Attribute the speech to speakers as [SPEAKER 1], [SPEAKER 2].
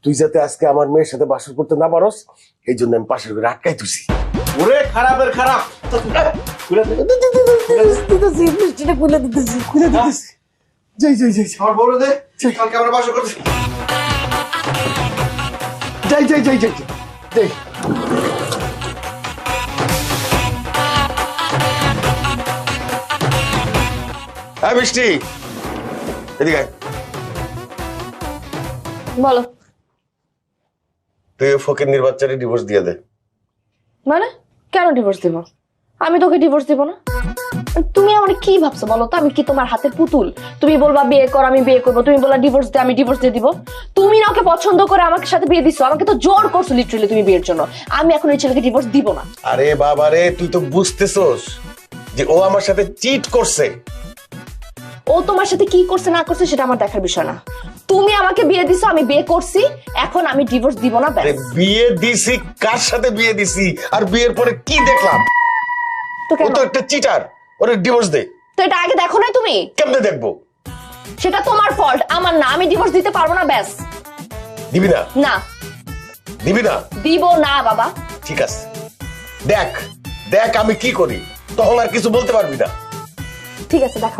[SPEAKER 1] তুই যাতে আজকে আমার মেয়ের সাথে বাসর করতে না পারস এই জন্য আমি পাশের ঘরে আটকাই তুছি।
[SPEAKER 2] ওরে খারাপের খারাপ, খুলে দে।
[SPEAKER 3] দিতেছি মিষ্টিটা খুলে দিতেছি।
[SPEAKER 1] খুলে দিতেছি। যাই যাই যাই
[SPEAKER 2] আমার বড় দে, কালকে আমরা বাসা করছি।
[SPEAKER 1] যাই যাই যাই যাই যাই। হ্যাঁ মিষ্টি, এদিকে আয়।
[SPEAKER 3] বলো।
[SPEAKER 1] তুই ফকির বাচ্চারে ডিভোর্স দিয়ে দে।
[SPEAKER 3] মানে কেন ডিভোর্স দিব? আমি তোকে ডিভোর্স দিব না। তুমি আমার কি ভাবছো বলো তো? আমি কি তোমার হাতের পুতুল? তুমি বলবা বিয়ে কর, আমি বিয়ে করবো। তুমি বললা ডিভোর্স দে, আমি ডিভোর্স দিয়ে দিব। তুমি না ওকে পছন্দ করে আমাকে সাথে বিয়ে দিছো, আমাকে তো জোর করছো লিটারালি তুমি বিয়ের জন্য। আমি এখন এই ছেলেকে ডিভোর্স দিব না।
[SPEAKER 1] আরে বাবা রে, তুই তো বুঝতেছস যে ও আমার সাথে চিট করছে।
[SPEAKER 3] ও তোমার সাথে কি করছে না করছে সেটা আমার দেখার বিষয় না। তুমি আমাকে বিয়ে দিছো, আমি বিয়ে করছি, এখন আমি ডিভোর্স দিব না।
[SPEAKER 1] আরে বিয়ে দিছি, কার সাথে বিয়ে দিছি? আর বিয়ের পরে কি দেখলাম?
[SPEAKER 3] তো
[SPEAKER 1] ও
[SPEAKER 3] কেন?
[SPEAKER 1] তো একটা চিটার, ওরে ডিভোর্স দে।
[SPEAKER 3] তো এটা আগে দেখো নাই তুমি?
[SPEAKER 1] কেমনে দেখবো?
[SPEAKER 3] সেটা তোমার ফল্ট, আমার না। আমি ডিভোর্স দিতে পারবো না, ব্যাস।
[SPEAKER 1] দিবি না?
[SPEAKER 3] না,
[SPEAKER 1] দিবি না?
[SPEAKER 3] দিব না বাবা।
[SPEAKER 1] ঠিক আছে, দেখ দেখ আমি কি করি, তখন আর কিছু বলতে পারবি না।
[SPEAKER 3] ঠিক আছে, দেখো।